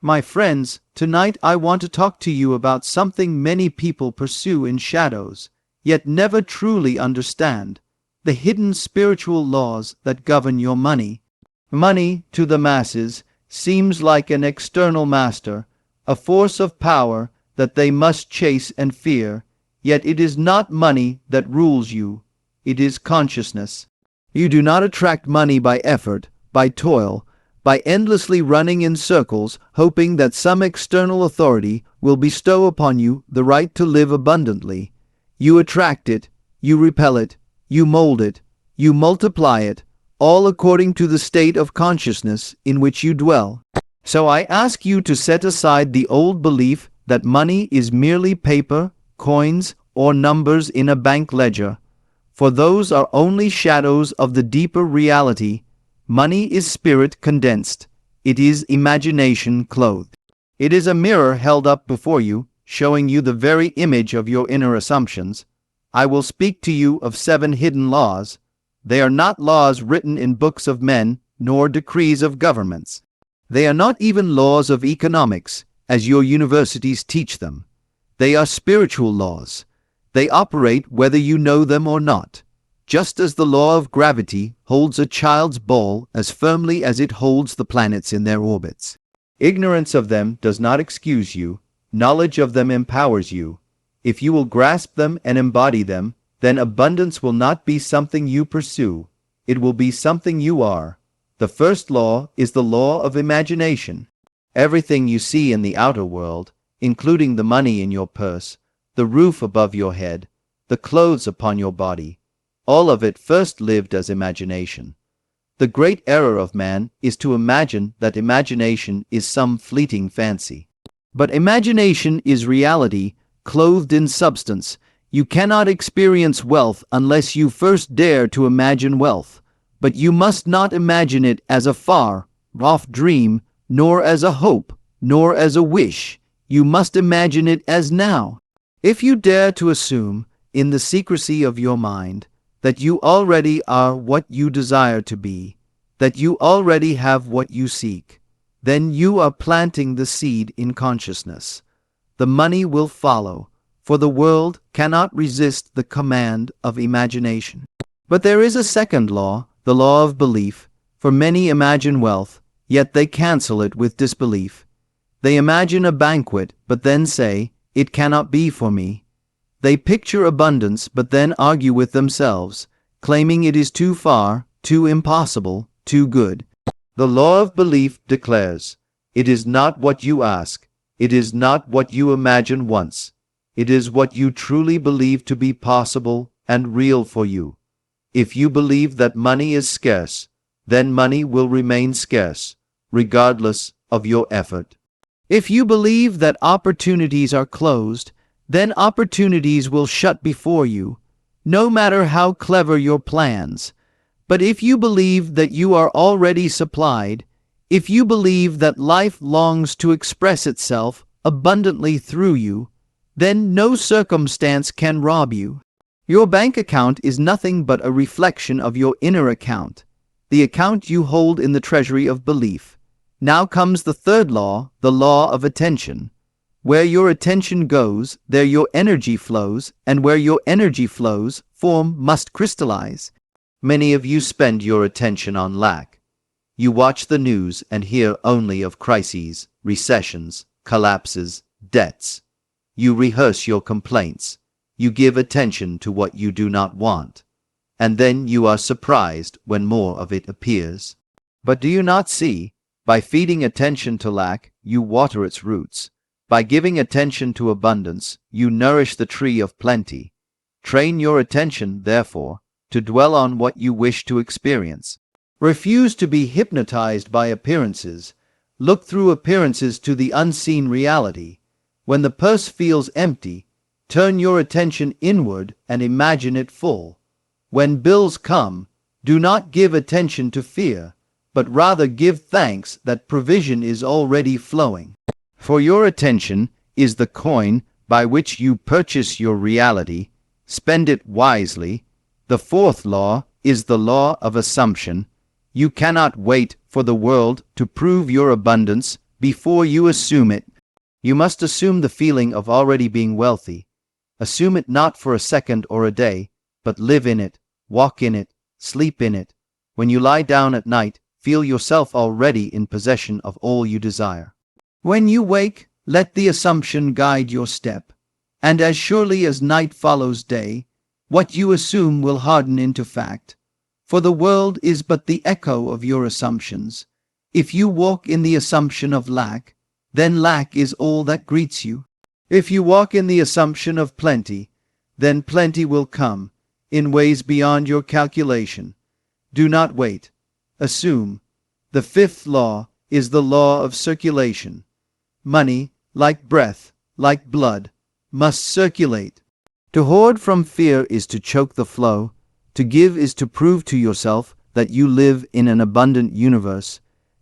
My friends, tonight I want to talk to you about something many people pursue in shadows, yet never truly understand: the hidden spiritual laws that govern your money. Money, to the masses, seems like an external master, a force of power that they must chase and fear, yet it is not money that rules you, it is consciousness. You do not attract money by effort, by toil, by endlessly running in circles, hoping that some external authority will bestow upon you the right to live abundantly. You attract it, you repel it, you mold it, you multiply it, all according to the state of consciousness in which you dwell. So I ask you to set aside the old belief that money is merely paper, coins, or numbers in a bank ledger, for those are only shadows of the deeper reality. Money is spirit condensed. It is imagination clothed. It is a mirror held up before you, showing you the very image of your inner assumptions. I will speak to you of 7 hidden laws. They are not laws written in books of men, nor decrees of governments. They are not even laws of economics, as your universities teach them. They are spiritual laws. They operate whether you know them or not. Just as the law of gravity holds a child's ball as firmly as it holds the planets in their orbits. Ignorance of them does not excuse you. Knowledge of them empowers you. If you will grasp them and embody them, then abundance will not be something you pursue. It will be something you are. The first law is the law of imagination. Everything you see in the outer world, including the money in your purse, the roof above your head, the clothes upon your body, all of it first lived as imagination. The great error of man is to imagine that imagination is some fleeting fancy. But imagination is reality, clothed in substance. You cannot experience wealth unless you first dare to imagine wealth. But you must not imagine it as a far-off dream, nor as a hope, nor as a wish. You must imagine it as now. If you dare to assume, in the secrecy of your mind, that you already are what you desire to be, that you already have what you seek, then you are planting the seed in consciousness. The money will follow, for the world cannot resist the command of imagination. But there is a second law, the law of belief. For many imagine wealth, yet they cancel it with disbelief. They imagine a banquet, but then say, "It cannot be for me." They picture abundance, but then argue with themselves, claiming it is too far, too impossible, too good. The law of belief declares, it is not what you ask, it is not what you imagine once, it is what you truly believe to be possible and real for you. If you believe that money is scarce, then money will remain scarce, regardless of your effort. If you believe that opportunities are closed, then opportunities will shut before you, no matter how clever your plans. But if you believe that you are already supplied, if you believe that life longs to express itself abundantly through you, then no circumstance can rob you. Your bank account is nothing but a reflection of your inner account, the account you hold in the treasury of belief. Now comes the third law, the law of attention. Where your attention goes, there your energy flows, and where your energy flows, form must crystallize. Many of you spend your attention on lack. You watch the news and hear only of crises, recessions, collapses, debts. You rehearse your complaints. You give attention to what you do not want. And then you are surprised when more of it appears. But do you not see? By feeding attention to lack, you water its roots. By giving attention to abundance, you nourish the tree of plenty. Train your attention, therefore, to dwell on what you wish to experience. Refuse to be hypnotized by appearances. Look through appearances to the unseen reality. When the purse feels empty, turn your attention inward and imagine it full. When bills come, do not give attention to fear, but rather give thanks that provision is already flowing. For your attention is the coin by which you purchase your reality. Spend it wisely. The fourth law is the law of assumption. You cannot wait for the world to prove your abundance before you assume it. You must assume the feeling of already being wealthy. Assume it not for a second or a day, but live in it, walk in it, sleep in it. When you lie down at night, feel yourself already in possession of all you desire. When you wake, let the assumption guide your step, and as surely as night follows day, what you assume will harden into fact. For the world is but the echo of your assumptions. If you walk in the assumption of lack, then lack is all that greets you. If you walk in the assumption of plenty, then plenty will come, in ways beyond your calculation. Do not wait. Assume. The fifth law is the law of circulation. Money, like breath, like blood, must circulate. To hoard from fear is to choke the flow. To give is to prove to yourself that you live in an abundant universe.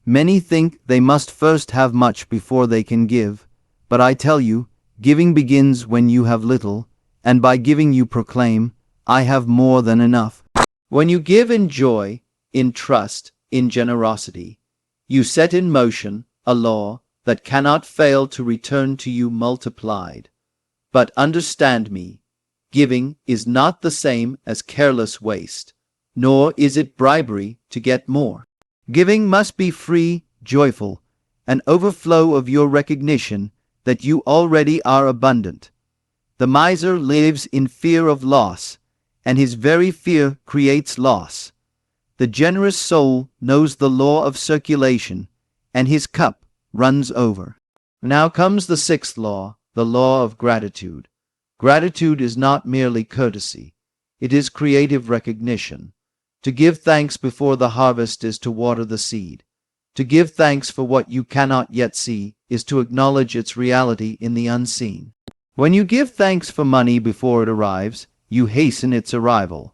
Many think they must first have much before they can give, but I tell you, giving begins when you have little, and by giving you proclaim, I have more than enough. When you give in joy, in trust, in generosity, you set in motion a law that cannot fail to return to you multiplied. But understand me, giving is not the same as careless waste, nor is it bribery to get more. Giving must be free, joyful, an overflow of your recognition that you already are abundant. The miser lives in fear of loss, and his very fear creates loss. The generous soul knows the law of circulation, and his cup runs over. Now comes the sixth law, the law of gratitude. Gratitude is not merely courtesy, it is creative recognition. To give thanks before the harvest is to water the seed. To give thanks for what you cannot yet see is to acknowledge its reality in the unseen. When you give thanks for money before it arrives, you hasten its arrival.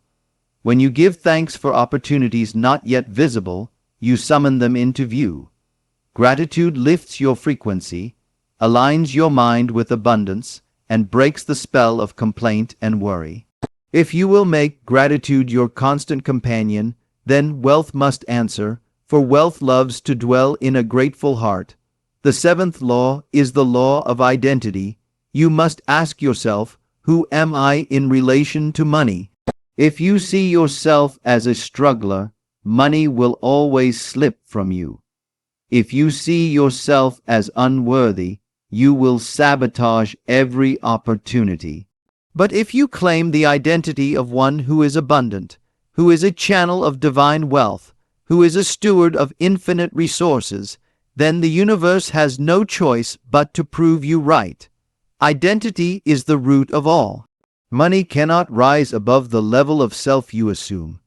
When you give thanks for opportunities not yet visible, you summon them into view. Gratitude lifts your frequency, aligns your mind with abundance, and breaks the spell of complaint and worry. If you will make gratitude your constant companion, then wealth must answer, for wealth loves to dwell in a grateful heart. The seventh law is the law of identity. You must ask yourself, who am I in relation to money? If you see yourself as a struggler, money will always slip from you. If you see yourself as unworthy, you will sabotage every opportunity. But if you claim the identity of one who is abundant, who is a channel of divine wealth, who is a steward of infinite resources, then the universe has no choice but to prove you right. Identity is the root of all. Money cannot rise above the level of self you assume.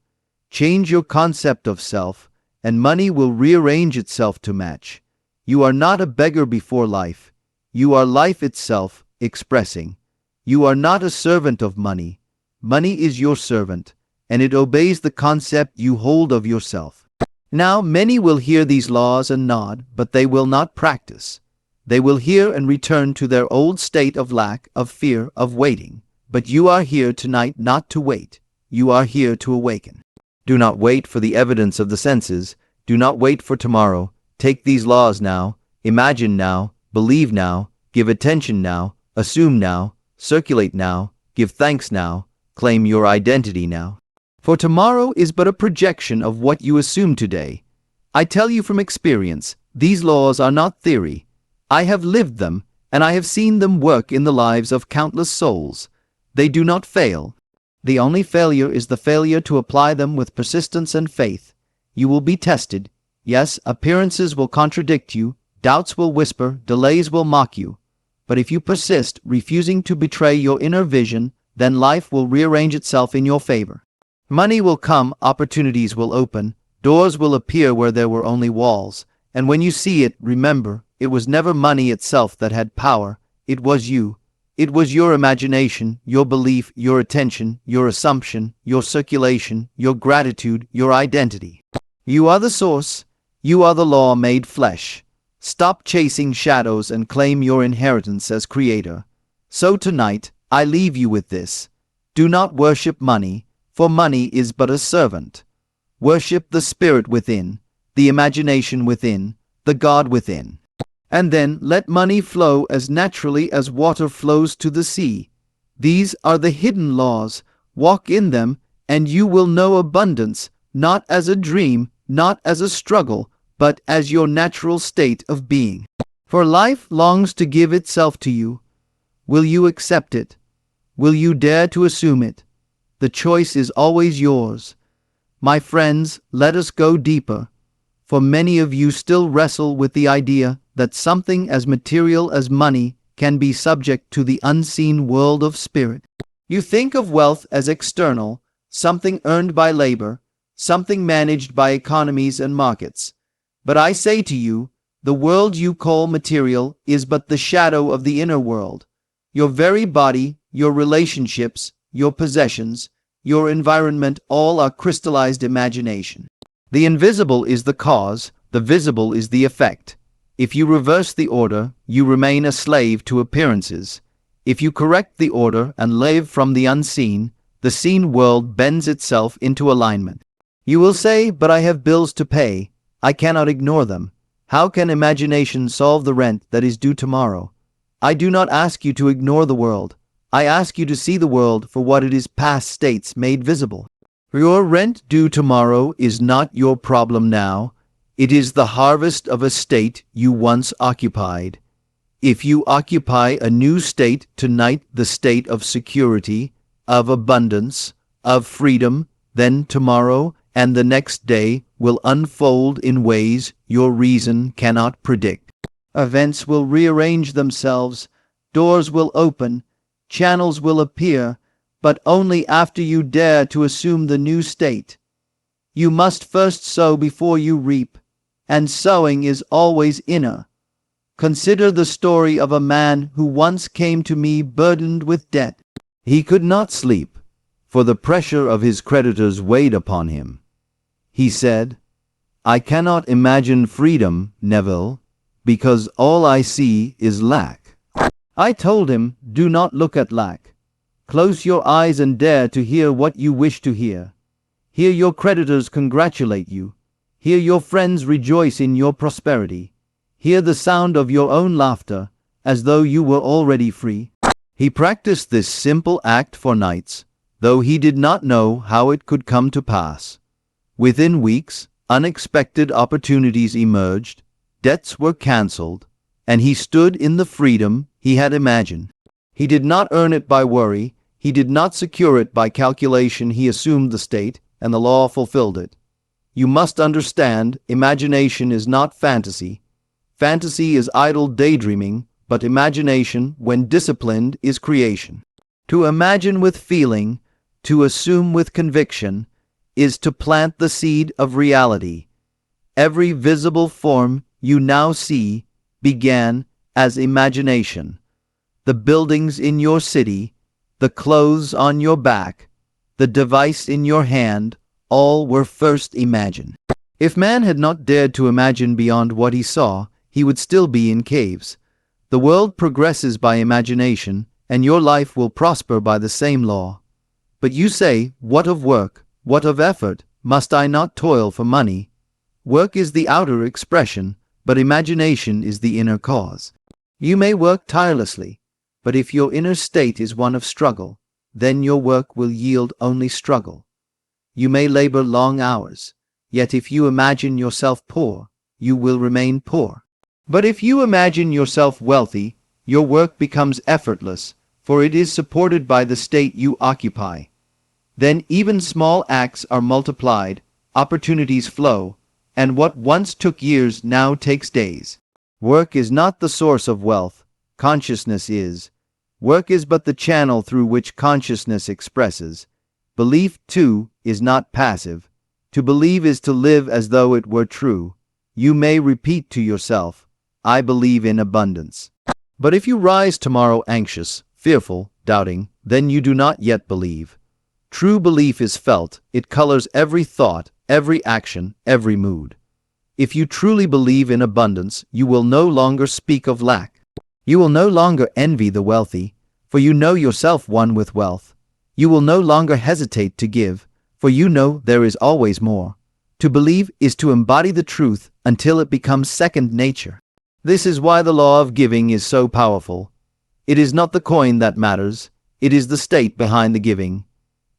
Change your concept of self, and money will rearrange itself to match. You are not a beggar before life. You are life itself, expressing. You are not a servant of money. Money is your servant, and it obeys the concept you hold of yourself. Now many will hear these laws and nod, but they will not practice. They will hear and return to their old state of lack, of fear, of waiting. But you are here tonight not to wait. You are here to awaken. Do not wait for the evidence of the senses. Do not wait for tomorrow. Take these laws now. Imagine now. Believe now. Give attention now. Assume now. Circulate now, give thanks now, claim your identity now. For tomorrow is but a projection of what you assume today. I tell you from experience, these laws are not theory. I have lived them, and I have seen them work in the lives of countless souls. They do not fail. The only failure is the failure to apply them with persistence and faith. You will be tested. Yes, appearances will contradict you, doubts will whisper, delays will mock you. But if you persist, refusing to betray your inner vision, then life will rearrange itself in your favor. Money will come, opportunities will open, doors will appear where there were only walls, and when you see it, remember, it was never money itself that had power, it was you. It was your imagination, your belief, your attention, your assumption, your circulation, your gratitude, your identity. You are the source, you are the law made flesh. Stop chasing shadows and claim your inheritance as creator. So tonight, I leave you with this. Do not worship money, for money is but a servant. Worship the spirit within, the imagination within, the God within. And then let money flow as naturally as water flows to the sea. These are the hidden laws. Walk in them, and you will know abundance, not as a dream, not as a struggle, but as your natural state of being. For life longs to give itself to you. Will you accept it? Will you dare to assume it? The choice is always yours. My friends, let us go deeper, for many of you still wrestle with the idea that something as material as money can be subject to the unseen world of spirit. You think of wealth as external, something earned by labor, something managed by economies and markets. But I say to you, the world you call material is but the shadow of the inner world. Your very body, your relationships, your possessions, your environment, all are crystallized imagination. The invisible is the cause, the visible is the effect. If you reverse the order, you remain a slave to appearances. If you correct the order and live from the unseen, the seen world bends itself into alignment. You will say, but I have bills to pay. I cannot ignore them. How can imagination solve the rent that is due tomorrow? I do not ask you to ignore the world. I ask you to see the world for what it is, past states made visible. Your rent due tomorrow is not your problem now. It is the harvest of a state you once occupied. If you occupy a new state tonight, the state of security, of abundance, of freedom, then tomorrow and the next day will unfold in ways your reason cannot predict. Events will rearrange themselves, doors will open, channels will appear, but only after you dare to assume the new state. You must first sow before you reap, and sowing is always inner. Consider the story of a man who once came to me burdened with debt. He could not sleep, for the pressure of his creditors weighed upon him. He said, I cannot imagine freedom, Neville, because all I see is lack. I told him, do not look at lack. Close your eyes and dare to hear what you wish to hear. Hear your creditors congratulate you. Hear your friends rejoice in your prosperity. Hear the sound of your own laughter, as though you were already free. He practiced this simple act for nights, though he did not know how it could come to pass. Within weeks, unexpected opportunities emerged, debts were cancelled, and he stood in the freedom he had imagined. He did not earn it by worry, he did not secure it by calculation, he assumed the state, and the law fulfilled it. You must understand, imagination is not fantasy. Fantasy is idle daydreaming, but imagination, when disciplined, is creation. To imagine with feeling, to assume with conviction, is to plant the seed of reality. Every visible form you now see began as imagination. The buildings in your city, the clothes on your back, the device in your hand, all were first imagined. If man had not dared to imagine beyond what he saw, he would still be in caves. The world progresses by imagination, and your life will prosper by the same law. But you say, what of work, what of effort? Must I not toil for money? Work is the outer expression, but imagination is the inner cause. You may work tirelessly, but if your inner state is one of struggle, then your work will yield only struggle. You may labor long hours, yet if you imagine yourself poor, you will remain poor. But if you imagine yourself wealthy, your work becomes effortless, for it is supported by the state you occupy. Then even small acts are multiplied, opportunities flow, and what once took years now takes days. Work is not the source of wealth, consciousness is. Work is but the channel through which consciousness expresses. Belief, too, is not passive. To believe is to live as though it were true. You may repeat to yourself, I believe in abundance. But if you rise tomorrow anxious, fearful, doubting, then you do not yet believe. True belief is felt, it colors every thought, every action, every mood. If you truly believe in abundance, you will no longer speak of lack. You will no longer envy the wealthy, for you know yourself one with wealth. You will no longer hesitate to give, for you know there is always more. To believe is to embody the truth until it becomes second nature. This is why the law of giving is so powerful. It is not the coin that matters, it is the state behind the giving.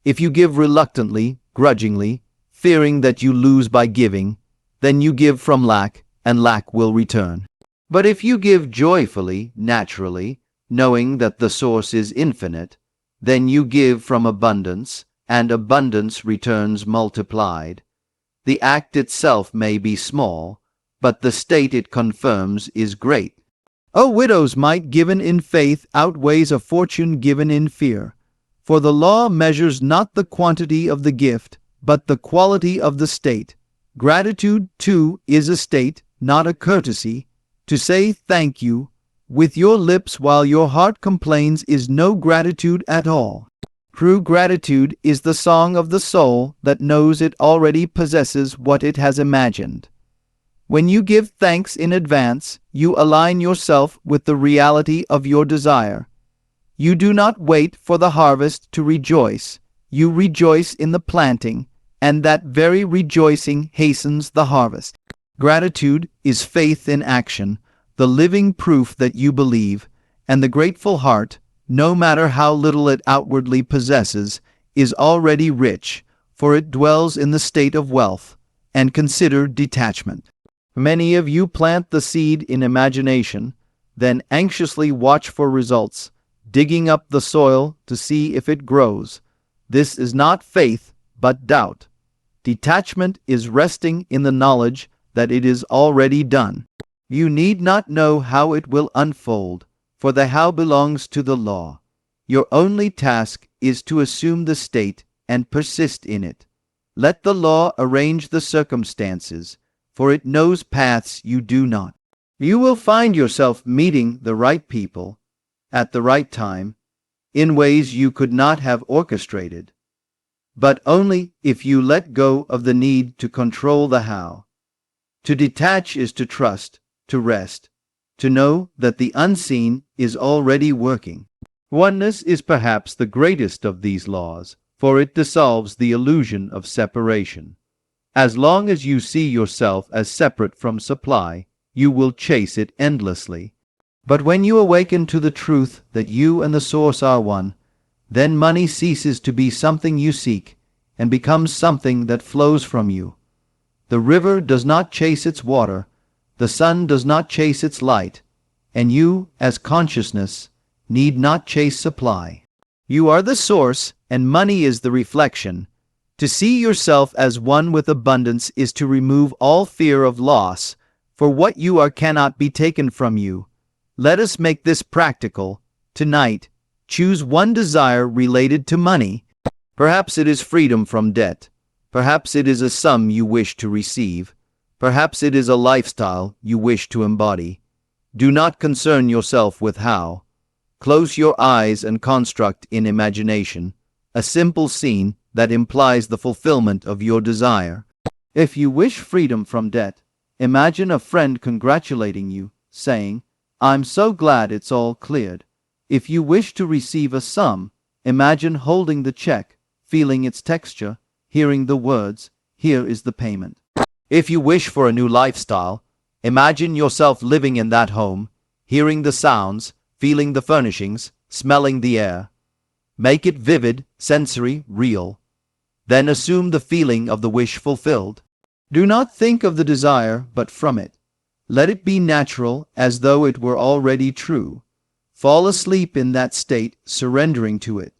If you give reluctantly, grudgingly, fearing that you lose by giving, then you give from lack, and lack will return. But if you give joyfully, naturally, knowing that the source is infinite, then you give from abundance, and abundance returns multiplied. The act itself may be small, but the state it confirms is great. O widow's mite given in faith outweighs a fortune given in fear. For the law measures not the quantity of the gift, but the quality of the state. Gratitude, too, is a state, not a courtesy. To say thank you with your lips while your heart complains is no gratitude at all. True gratitude is the song of the soul that knows it already possesses what it has imagined. When you give thanks in advance, you align yourself with the reality of your desire. You do not wait for the harvest to rejoice. You rejoice in the planting, and that very rejoicing hastens the harvest. Gratitude is faith in action, the living proof that you believe, and the grateful heart, no matter how little it outwardly possesses, is already rich, for it dwells in the state of wealth. And consider detachment. Many of you plant the seed in imagination, then anxiously watch for results, digging up the soil to see if it grows. This is not faith, but doubt. Detachment is resting in the knowledge that it is already done. You need not know how it will unfold, for the how belongs to the law. Your only task is to assume the state and persist in it. Let the law arrange the circumstances, for it knows paths you do not. You will find yourself meeting the right people at the right time in ways you could not have orchestrated, but only if you let go of the need to control the how. To detach is to trust, to rest, to know that the unseen is already working. Oneness is perhaps the greatest of these laws, for it dissolves the illusion of separation. As long as you see yourself as separate from supply, you will chase it endlessly. But when you awaken to the truth that you and the source are one, then money ceases to be something you seek and becomes something that flows from you. The river does not chase its water, the sun does not chase its light, and you, as consciousness, need not chase supply. You are the source, and money is the reflection. To see yourself as one with abundance is to remove all fear of loss, for what you are cannot be taken from you. Let us make this practical. Tonight, choose one desire related to money. Perhaps it is freedom from debt. Perhaps it is a sum you wish to receive. Perhaps it is a lifestyle you wish to embody. Do not concern yourself with how. Close your eyes and construct in imagination a simple scene that implies the fulfillment of your desire. If you wish freedom from debt, imagine a friend congratulating you, saying, "I'm so glad it's all cleared." If you wish to receive a sum, imagine holding the check, feeling its texture, hearing the words, "Here is the payment." If you wish for a new lifestyle, imagine yourself living in that home, hearing the sounds, feeling the furnishings, smelling the air. Make it vivid, sensory, real. Then assume the feeling of the wish fulfilled. Do not think of the desire, but from it. Let it be natural, as though it were already true. Fall asleep in that state, surrendering to it.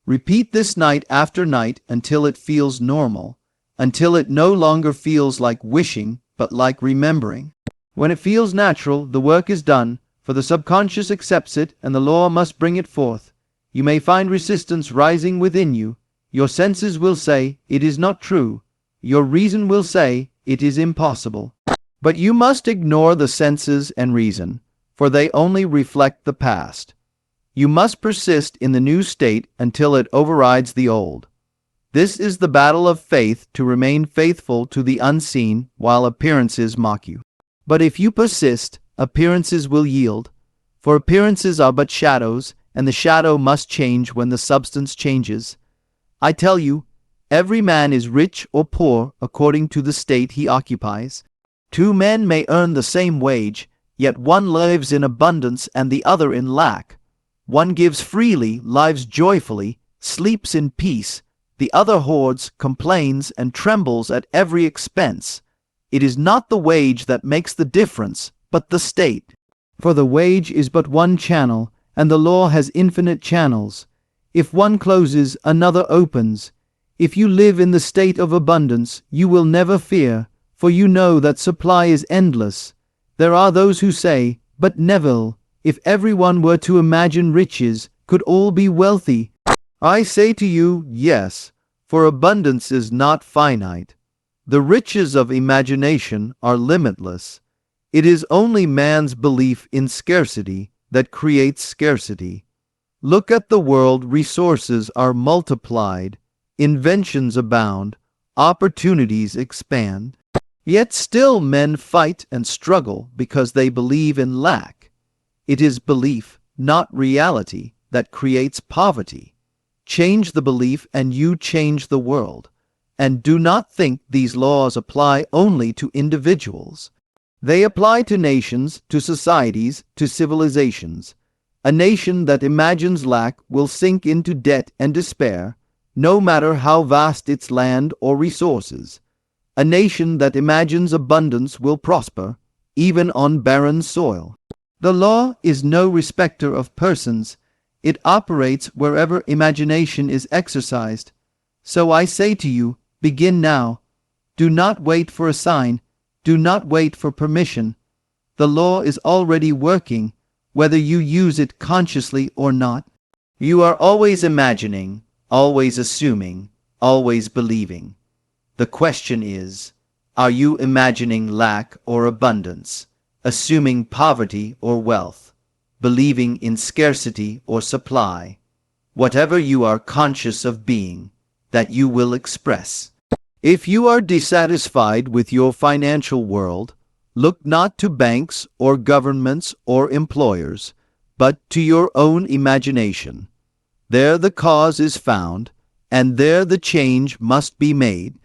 Repeat this night after night until it feels normal, until it no longer feels like wishing, but like remembering. When it feels natural, the work is done, for the subconscious accepts it, and the law must bring it forth. You may find resistance rising within you. Your senses will say, "It is not true." Your reason will say, "It is impossible." But you must ignore the senses and reason, for they only reflect the past. You must persist in the new state until it overrides the old. This is the battle of faith, to remain faithful to the unseen while appearances mock you. But if you persist, appearances will yield, for appearances are but shadows, and the shadow must change when the substance changes. I tell you, every man is rich or poor according to the state he occupies. Two men may earn the same wage, yet one lives in abundance and the other in lack. One gives freely, lives joyfully, sleeps in peace. The other hoards, complains, and trembles at every expense. It is not the wage that makes the difference, but the state. For the wage is but one channel, and the law has infinite channels. If one closes, another opens. If you live in the state of abundance, you will never fear, for you know that supply is endless. There are those who say, "But Neville, if everyone were to imagine riches, could all be wealthy?" I say to you, yes, for abundance is not finite. The riches of imagination are limitless. It is only man's belief in scarcity that creates scarcity. Look at the world. Resources are multiplied, inventions abound, opportunities expand. Yet still men fight and struggle because they believe in lack. It is belief, not reality, that creates poverty. Change the belief and you change the world. And do not think these laws apply only to individuals. They apply to nations, to societies, to civilizations. A nation that imagines lack will sink into debt and despair, no matter how vast its land or resources. A nation that imagines abundance will prosper, even on barren soil. The law is no respecter of persons. It operates wherever imagination is exercised. So I say to you, begin now. Do not wait for a sign. Do not wait for permission. The law is already working, whether you use it consciously or not. You are always imagining, always assuming, always believing. The question is, are you imagining lack or abundance, assuming poverty or wealth, believing in scarcity or supply? Whatever you are conscious of being, that you will express. If you are dissatisfied with your financial world, look not to banks or governments or employers, but to your own imagination. There the cause is found, and there the change must be made.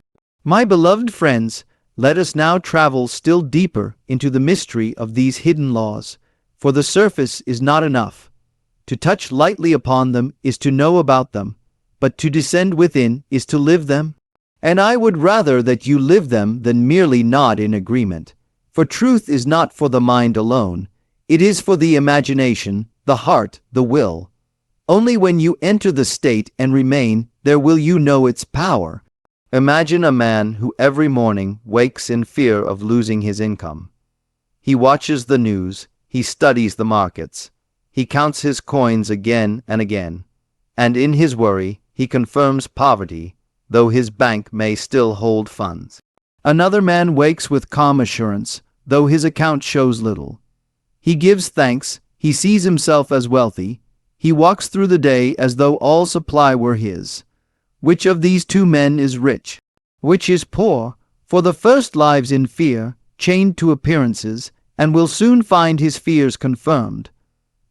My beloved friends, let us now travel still deeper into the mystery of these hidden laws, for the surface is not enough. To touch lightly upon them is to know about them, but to descend within is to live them. And I would rather that you live them than merely nod in agreement. For truth is not for the mind alone. It is for the imagination, the heart, the will. Only when you enter the state and remain, there will you know its power. Imagine a man who every morning wakes in fear of losing his income. He watches the news, he studies the markets, he counts his coins again and again, and in his worry he confirms poverty, though his bank may still hold funds. Another man wakes with calm assurance, though his account shows little. He gives thanks, he sees himself as wealthy, he walks through the day as though all supply were his. Which of these two men is rich? Which is poor? For the first lives in fear, chained to appearances, and will soon find his fears confirmed.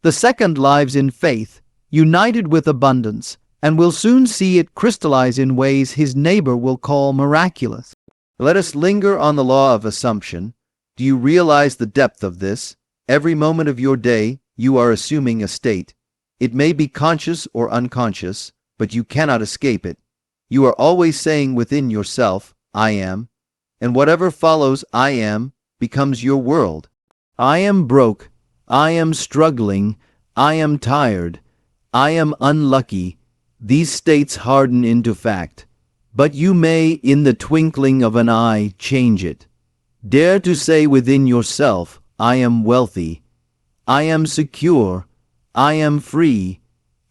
The second lives in faith, united with abundance, and will soon see it crystallize in ways his neighbor will call miraculous. Let us linger on the law of assumption. Do you realize the depth of this? Every moment of your day, you are assuming a state. It may be conscious or unconscious, but you cannot escape it. You are always saying within yourself, I am, and whatever follows I am becomes your world. I am broke, I am struggling, I am tired, I am unlucky. These states harden into fact, but you may, in the twinkling of an eye, change it. Dare to say within yourself, I am wealthy, I am secure, I am free,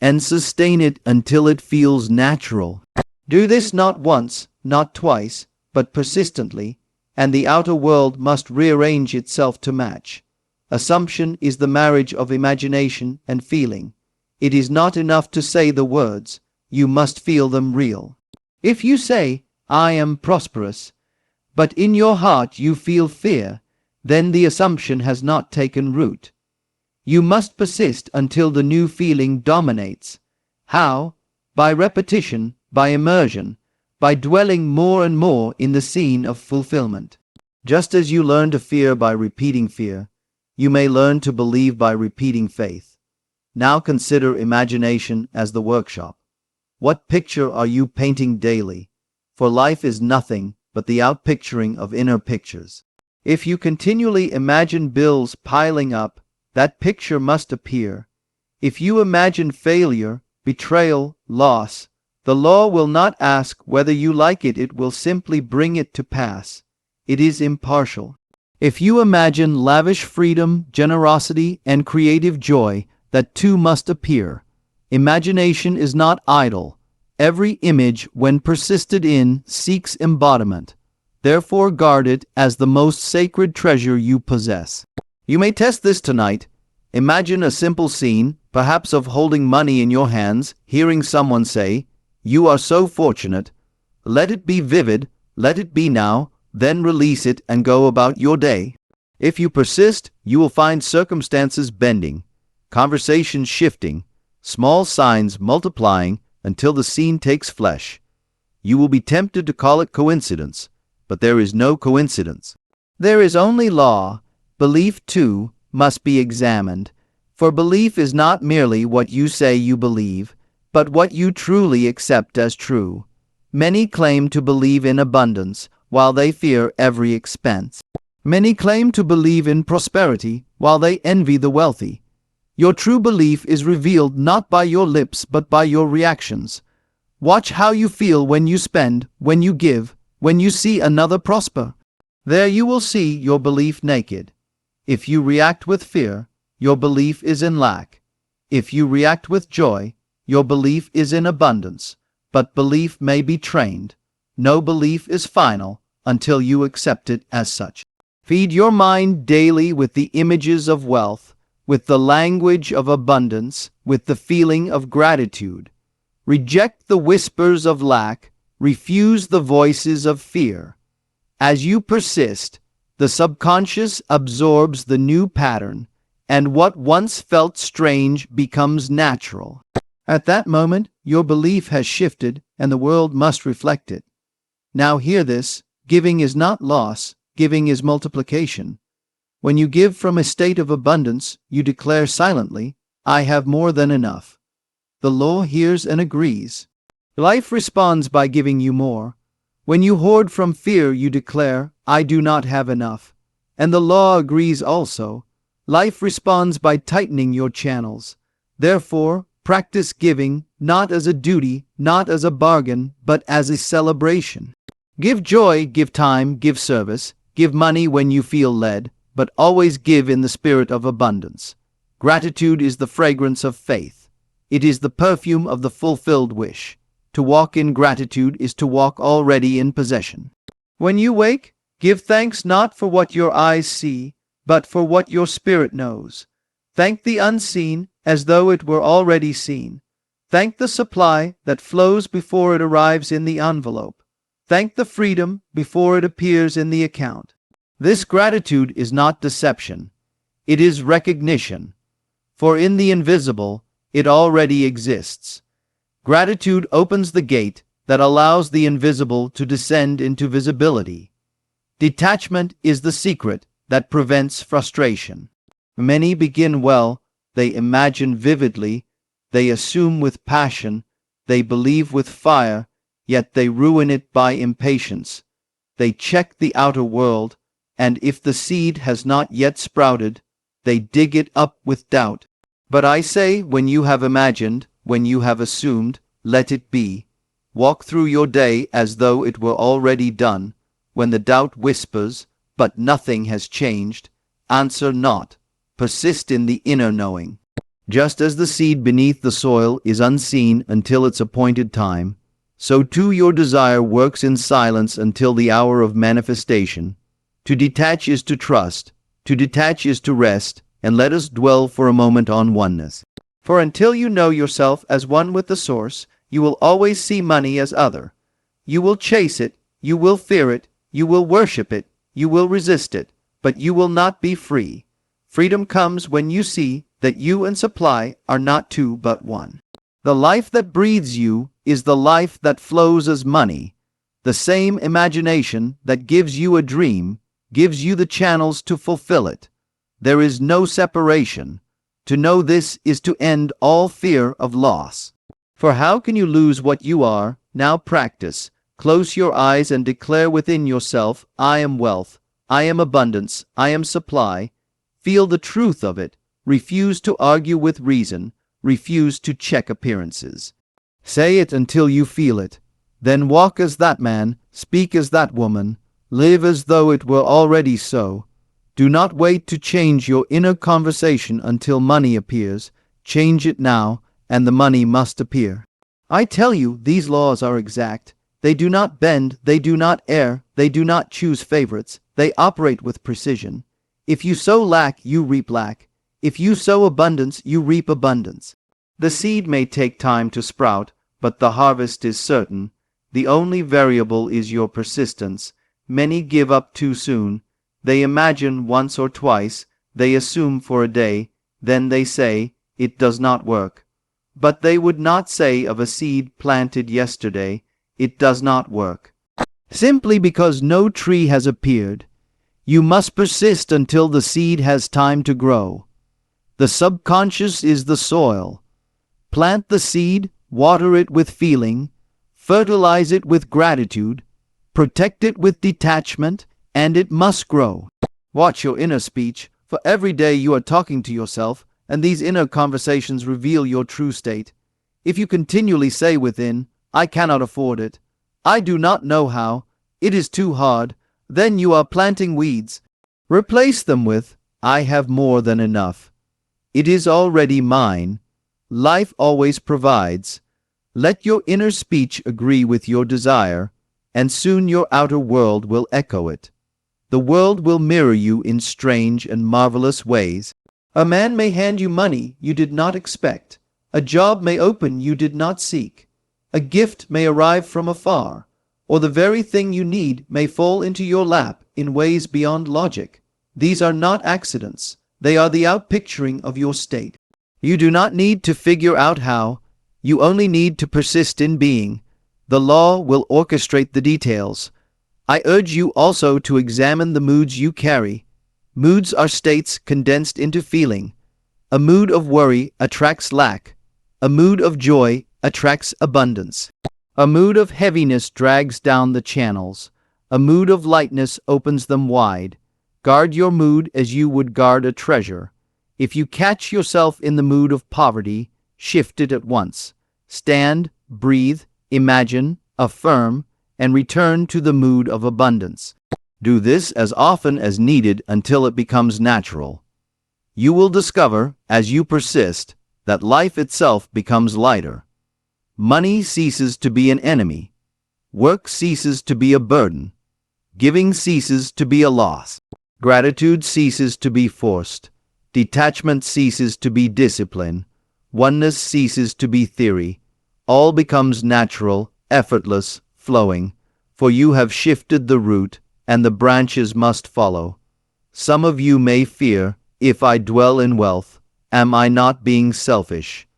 and sustain it until it feels natural. Do this not once, not twice, but persistently, and the outer world must rearrange itself to match. Assumption is the marriage of imagination and feeling. It is not enough to say the words, you must feel them real. If you say, I am prosperous, but in your heart you feel fear, then the assumption has not taken root. You must persist until the new feeling dominates. How? By repetition, by immersion, by dwelling more and more in the scene of fulfillment. Just as you learn to fear by repeating fear, You may learn to believe by repeating faith. Now consider imagination as the workshop. What picture are you painting daily? For life is nothing but the outpicturing of inner pictures. If you continually imagine bills piling up, that picture must appear. If you imagine failure, betrayal, loss, the law will not ask whether you like it, it will simply bring it to pass. It is impartial. If you imagine lavish freedom, generosity, and creative joy, that too must appear. Imagination is not idle. Every image, when persisted in, seeks embodiment. Therefore guard it as the most sacred treasure you possess. You may test this tonight. Imagine a simple scene, perhaps of holding money in your hands, hearing someone say, "You are so fortunate." Let it be vivid, let it be now, then release it and go about your day. If you persist, you will find circumstances bending, conversations shifting, small signs multiplying until the scene takes flesh. You will be tempted to call it coincidence, but there is no coincidence. There is only law. Belief, too, must be examined, for belief is not merely what you say you believe, but what you truly accept as true. Many claim to believe in abundance, while they fear every expense. Many claim to believe in prosperity, while they envy the wealthy. Your true belief is revealed not by your lips but by your reactions. Watch how you feel when you spend, when you give, when you see another prosper. There you will see your belief naked. If you react with fear, your belief is in lack. If you react with joy, your belief is in abundance. But belief may be trained. No belief is final until you accept it as such. Feed your mind daily with the images of wealth, with the language of abundance, with the feeling of gratitude. Reject the whispers of lack, refuse the voices of fear. As you persist, the subconscious absorbs the new pattern, and what once felt strange becomes natural. At that moment, your belief has shifted, and the world must reflect it. Now hear this, giving is not loss, giving is multiplication. When you give from a state of abundance, you declare silently, "I have more than enough." The law hears and agrees. Life responds by giving you more. When you hoard from fear, you declare, "I do not have enough." And the law agrees also. Life responds by tightening your channels. Therefore, practice giving, not as a duty, not as a bargain, but as a celebration. Give joy, give time, give service, give money when you feel led, but always give in the spirit of abundance. Gratitude is the fragrance of faith. It is the perfume of the fulfilled wish. To walk in gratitude is to walk already in possession. When you wake, give thanks not for what your eyes see, but for what your spirit knows. Thank the unseen as though it were already seen. Thank the supply that flows before it arrives in the envelope. Thank the freedom before it appears in the account. This gratitude is not deception. It is recognition. For in the invisible, it already exists. Gratitude opens the gate that allows the invisible to descend into visibility. Detachment is the secret that prevents frustration. Many begin well, they imagine vividly, they assume with passion, they believe with fire, yet they ruin it by impatience. They check the outer world, and if the seed has not yet sprouted, they dig it up with doubt. But I say, when you have imagined, when you have assumed, let it be. Walk through your day as though it were already done. When the doubt whispers, but nothing has changed, answer not. Persist in the inner knowing. Just as the seed beneath the soil is unseen until its appointed time, so too your desire works in silence until the hour of manifestation. To detach is to trust, to detach is to rest, and let us dwell for a moment on oneness. For until you know yourself as one with the source, you will always see money as other. You will chase it, you will fear it, you will worship it, you will resist it, but you will not be free. Freedom comes when you see that you and supply are not two but one. The life that breathes you is the life that flows as money. The same imagination that gives you a dream gives you the channels to fulfill it. There is no separation. To know this is to end all fear of loss. For how can you lose what you are? Now practice. Close your eyes and declare within yourself, I am wealth, I am abundance, I am supply. Feel the truth of it. Refuse to argue with reason. Refuse to check appearances. Say it until you feel it. Then walk as that man, speak as that woman, live as though it were already so. Do not wait to change your inner conversation until money appears. Change it now, and the money must appear. I tell you, these laws are exact. They do not bend, they do not err, they do not choose favorites, they operate with precision. If you sow lack, you reap lack. If you sow abundance, you reap abundance. The seed may take time to sprout, but the harvest is certain. The only variable is your persistence. Many give up too soon. They imagine once or twice, they assume for a day, then they say, it does not work. But they would not say of a seed planted yesterday, it does not work. Simply because no tree has appeared. You must persist until the seed has time to grow. The subconscious is the soil. Plant the seed, water it with feeling, fertilize it with gratitude, protect it with detachment, and it must grow. Watch your inner speech, for every day you are talking to yourself, and these inner conversations reveal your true state. If you continually say within, I cannot afford it, I do not know how, it is too hard, then you are planting weeds. Replace them with, I have more than enough. It is already mine. Life always provides. Let your inner speech agree with your desire, and soon your outer world will echo it. The world will mirror you in strange and marvelous ways. A man may hand you money you did not expect. A job may open you did not seek. A gift may arrive from afar, or the very thing you need may fall into your lap in ways beyond logic. These are not accidents. They are the outpicturing of your state. You do not need to figure out how. You only need to persist in being. The law will orchestrate the details. I urge you also to examine the moods you carry. Moods are states condensed into feeling. A mood of worry attracts lack. A mood of joy attracts abundance. A mood of heaviness drags down the channels. A mood of lightness opens them wide. Guard your mood as you would guard a treasure. If you catch yourself in the mood of poverty, shift it at once. Stand, breathe, imagine, affirm, and return to the mood of abundance. Do this as often as needed until it becomes natural. You will discover, as you persist, that life itself becomes lighter. Money ceases to be an enemy. Work ceases to be a burden. Giving ceases to be a loss. Gratitude ceases to be forced. Detachment ceases to be discipline. Oneness ceases to be theory. All becomes natural, effortless, flowing, for you have shifted the root, and the branches must follow. Some of you may fear, if I dwell in wealth, am I not being selfish?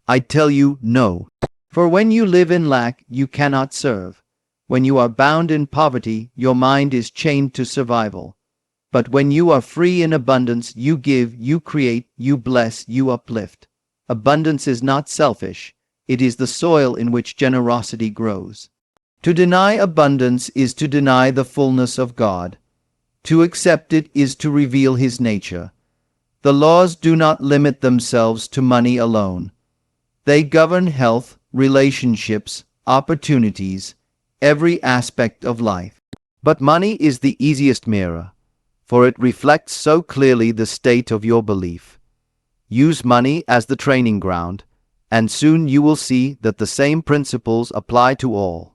I tell you, no. For when you live in lack, you cannot serve. When you are bound in poverty, your mind is chained to survival. But when you are free in abundance, you give, you create, you bless, you uplift. Abundance is not selfish. It is the soil in which generosity grows. To deny abundance is to deny the fullness of God. To accept it is to reveal His nature. The laws do not limit themselves to money alone. They govern health, relationships, opportunities, every aspect of life. But money is the easiest mirror, for it reflects so clearly the state of your belief. Use money as the training ground, and soon you will see that the same principles apply to all.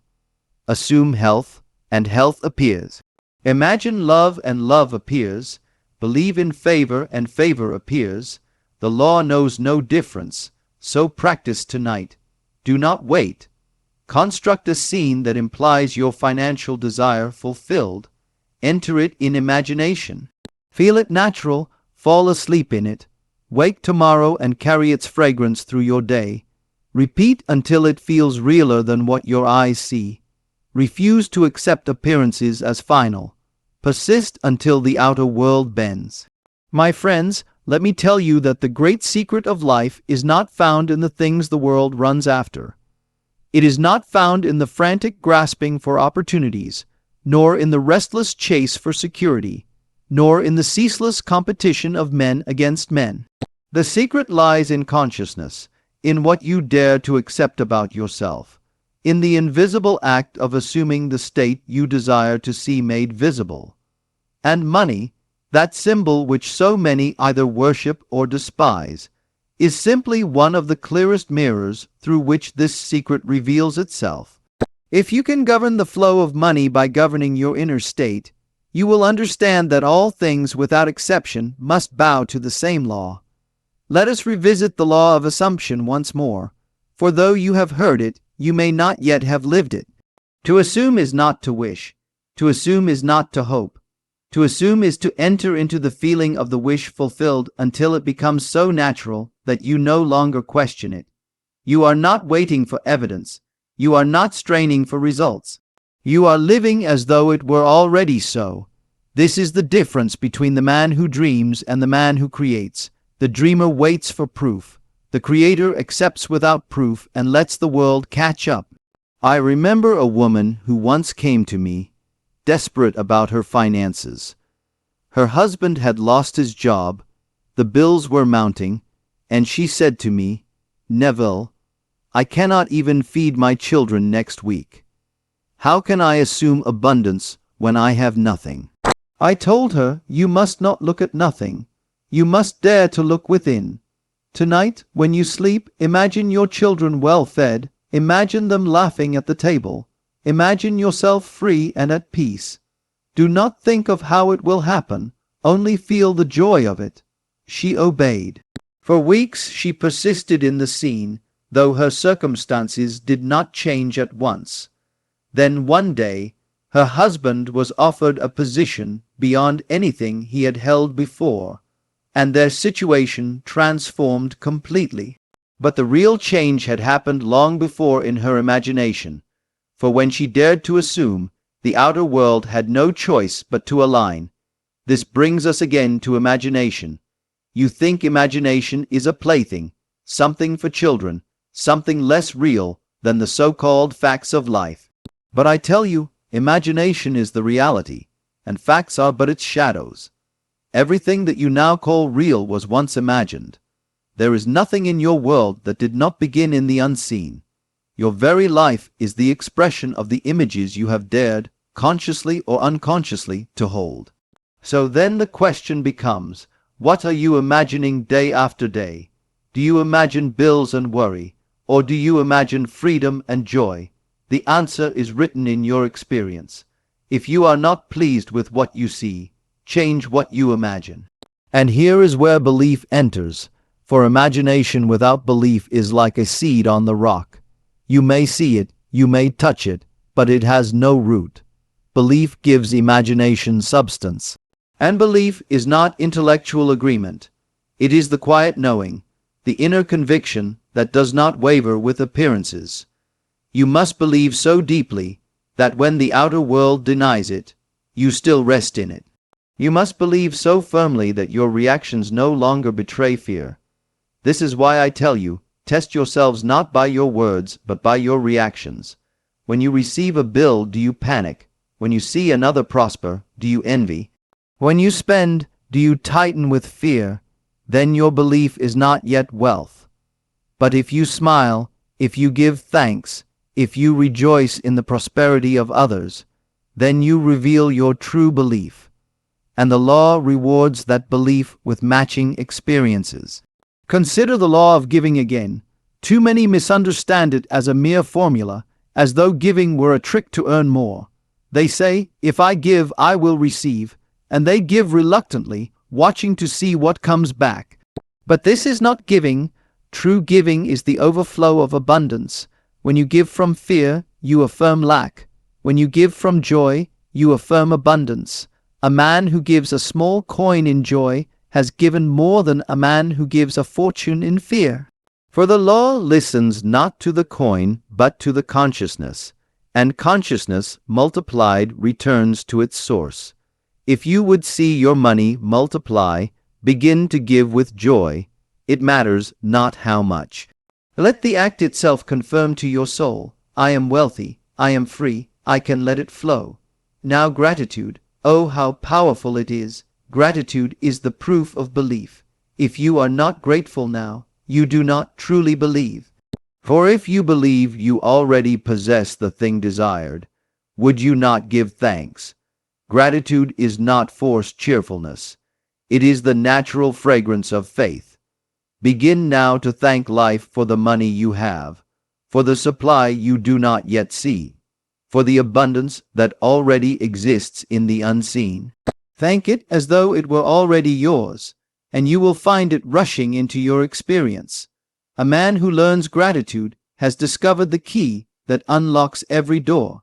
Assume health, and health appears. Imagine love, and love appears. Believe in favor, and favor appears. The law knows no difference, so practice tonight. Do not wait. Construct a scene that implies your financial desire fulfilled. Enter it in imagination. Feel it natural, fall asleep in it. Wake tomorrow and carry its fragrance through your day. Repeat until it feels realer than what your eyes see. Refuse to accept appearances as final. Persist until the outer world bends. My friends, let me tell you that the great secret of life is not found in the things the world runs after. It is not found in the frantic grasping for opportunities, nor in the restless chase for security, nor in the ceaseless competition of men against men. The secret lies in consciousness, in what you dare to accept about yourself, in the invisible act of assuming the state you desire to see made visible. And money, that symbol which so many either worship or despise, is simply one of the clearest mirrors through which this secret reveals itself. If you can govern the flow of money by governing your inner state, you will understand that all things without exception must bow to the same law. Let us revisit the law of assumption once more, for though you have heard it, you may not yet have lived it. To assume is not to wish. To assume is not to hope. To assume is to enter into the feeling of the wish fulfilled until it becomes so natural that you no longer question it. You are not waiting for evidence. You are not straining for results. You are living as though it were already so. This is the difference between the man who dreams and the man who creates. The dreamer waits for proof. The creator accepts without proof and lets the world catch up. I remember a woman who once came to me, desperate about her finances. Her husband had lost his job, the bills were mounting, and she said to me, "Neville, I cannot even feed my children next week. How can I assume abundance when I have nothing?" I told her, "You must not look at nothing. You must dare to look within. Tonight, when you sleep, imagine your children well fed, imagine them laughing at the table. Imagine yourself free and at peace. Do not think of how it will happen, only feel the joy of it." She obeyed. For weeks she persisted in the scene, though her circumstances did not change at once. Then one day, her husband was offered a position beyond anything he had held before, and their situation transformed completely. But the real change had happened long before in her imagination, for when she dared to assume, the outer world had no choice but to align. This brings us again to imagination. You think imagination is a plaything, something for children, something less real than the so-called facts of life. But I tell you, imagination is the reality, and facts are but its shadows. Everything that you now call real was once imagined. There is nothing in your world that did not begin in the unseen. Your very life is the expression of the images you have dared, consciously or unconsciously, to hold. So then the question becomes, what are you imagining day after day? Do you imagine bills and worry, or do you imagine freedom and joy? The answer is written in your experience. If you are not pleased with what you see, change what you imagine. And here is where belief enters, for imagination without belief is like a seed on the rock. You may see it, you may touch it, but it has no root. Belief gives imagination substance. And belief is not intellectual agreement. It is the quiet knowing, the inner conviction that does not waver with appearances. You must believe so deeply that when the outer world denies it, you still rest in it. You must believe so firmly that your reactions no longer betray fear. This is why I tell you, test yourselves not by your words, but by your reactions. When you receive a bill, do you panic? When you see another prosper, do you envy? When you spend, do you tighten with fear? Then your belief is not yet wealth. But if you smile, if you give thanks, if you rejoice in the prosperity of others, then you reveal your true belief. And the law rewards that belief with matching experiences. Consider the law of giving again. Too many misunderstand it as a mere formula, as though giving were a trick to earn more. They say, "If I give, I will receive," and they give reluctantly, watching to see what comes back. But this is not giving. True giving is the overflow of abundance. When you give from fear, you affirm lack. When you give from joy, you affirm abundance. A man who gives a small coin in joy has given more than a man who gives a fortune in fear. For the law listens not to the coin, but to the consciousness, and consciousness multiplied returns to its source. If you would see your money multiply, Begin to give with joy. It matters not how much. Let the act itself confirm to your soul, I am wealthy, I am free, I can let it flow. Now gratitude, oh how powerful it is. Gratitude is the proof of belief. If you are not grateful now, you do not truly believe. For if you believe you already possess the thing desired, would you not give thanks? Gratitude is not forced cheerfulness. It is the natural fragrance of faith. Begin now to thank life for the money you have, for the supply you do not yet see, for the abundance that already exists in the unseen. Thank it as though it were already yours, and you will find it rushing into your experience. A man who learns gratitude has discovered the key that unlocks every door.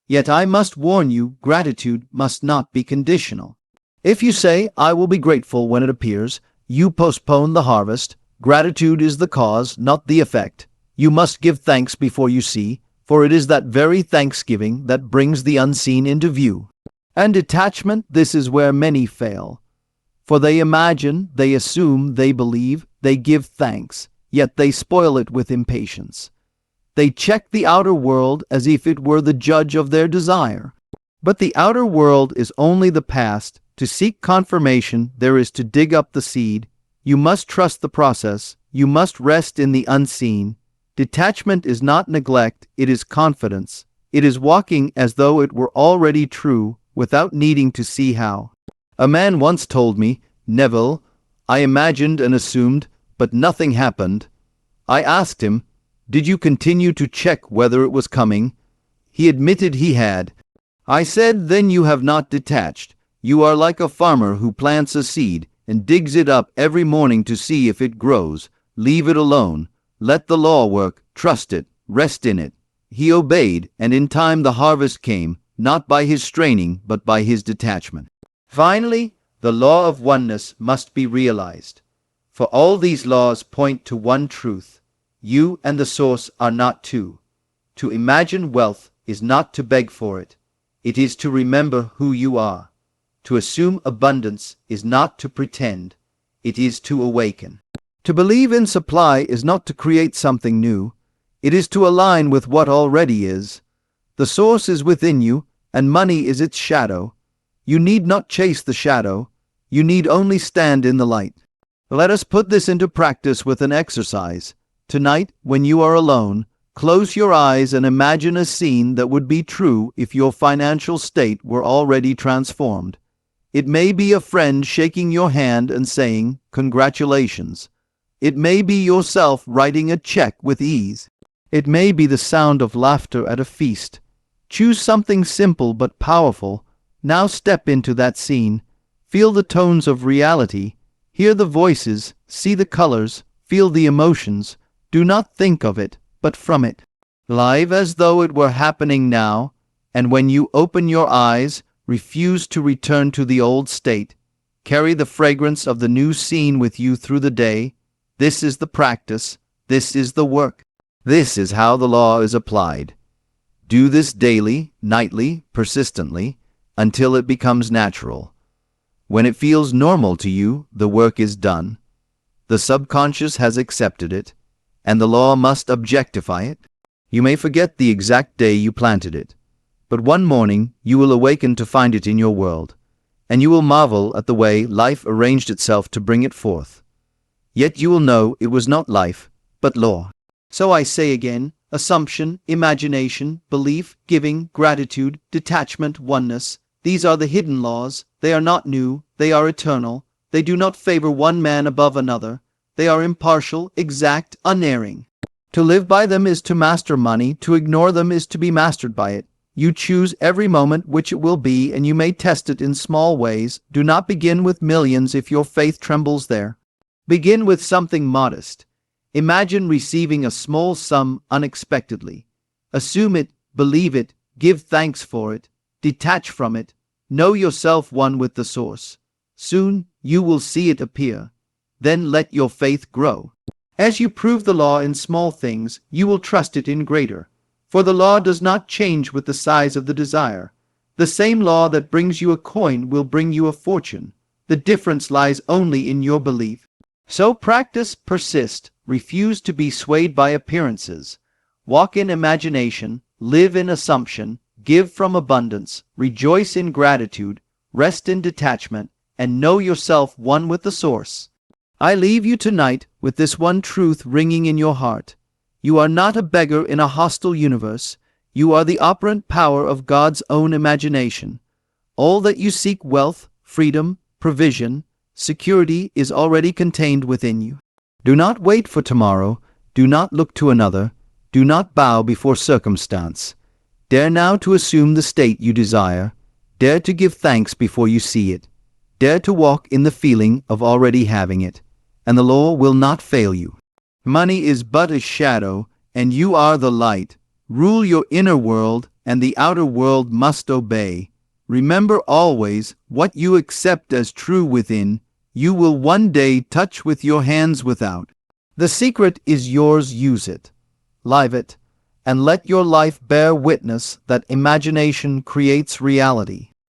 Yet I must warn you, gratitude must not be conditional. If you say, I will be grateful when it appears, you postpone the harvest. Gratitude is the cause, not the effect. You must give thanks before you see, for it is that very thanksgiving that brings the unseen into view. And detachment, this is where many fail. For they imagine, they assume, they believe, they give thanks, yet they spoil it with impatience. They check the outer world as if it were the judge of their desire. But the outer world is only the past. To seek confirmation, there is to dig up the seed. You must trust the process. You must rest in the unseen. Detachment is not neglect, it is confidence. It is walking as though it were already true, without needing to see how. A man once told me, Neville, I imagined and assumed, but nothing happened. I asked him, did you continue to check whether it was coming? He admitted he had. I said, then you have not detached. You are like a farmer who plants a seed and digs it up every morning to see if it grows. Leave it alone. Let the law work. Trust it. Rest in it. He obeyed, and in time the harvest came, not by his straining, but by his detachment. Finally, the law of oneness must be realized. For all these laws point to one truth. You and the source are not two. To imagine wealth is not to beg for it. It is to remember who you are. To assume abundance is not to pretend. It is to awaken. To believe in supply is not to create something new. It is to align with what already is. The source is within you, and money is its shadow. You need not chase the shadow. You need only stand in the light. Let us put this into practice with an exercise. Tonight, when you are alone, close your eyes and imagine a scene that would be true if your financial state were already transformed. It may be a friend shaking your hand and saying, congratulations. It may be yourself writing a check with ease. It may be the sound of laughter at a feast. Choose something simple but powerful. Now step into that scene. Feel the tones of reality. Hear the voices. See the colors. Feel the emotions. Do not think of it, but from it. Live as though it were happening now, and when you open your eyes, refuse to return to the old state. Carry the fragrance of the new scene with you through the day. This is the practice. This is the work. This is how the law is applied. Do this daily, nightly, persistently, until it becomes natural. When it feels normal to you, the work is done. The subconscious has accepted it, and the law must objectify it. You may forget the exact day you planted it, but one morning you will awaken to find it in your world, and you will marvel at the way life arranged itself to bring it forth. Yet you will know it was not life, but law. So I say again, assumption, imagination, belief, giving, gratitude, detachment, oneness. These are the hidden laws. They are not new. They are eternal. They do not favor one man above another. They are impartial, exact, unerring. To live by them is to master money. To ignore them is to be mastered by it. You choose every moment which it will be, and you may test it in small ways. Do not begin with millions if your faith trembles there. Begin with something modest. Imagine receiving a small sum unexpectedly. Assume it, believe it, give thanks for it, detach from it. Know yourself one with the source. Soon you will see it appear. Then let your faith grow. As you prove the law in small things, you will trust it in greater. For the law does not change with the size of the desire. The same law that brings you a coin will bring you a fortune. The difference lies only in your belief. So practice, persist, refuse to be swayed by appearances. Walk in imagination, live in assumption, give from abundance, rejoice in gratitude, rest in detachment, and know yourself one with the Source. I leave you tonight with this one truth ringing in your heart. You are not a beggar in a hostile universe. You are the operant power of God's own imagination. All that you seek, wealth, freedom, provision, security, is already contained within you. Do not wait for tomorrow. Do not look to another. Do not bow before circumstance. Dare now to assume the state you desire. Dare to give thanks before you see it. Dare to walk in the feeling of already having it, and the law will not fail you. Money is but a shadow, and you are the light. Rule your inner world, and the outer world must obey. Remember always, what you accept as true within, you will one day touch with your hands without. The secret is yours. Use it, live it, and let your life bear witness that imagination creates reality.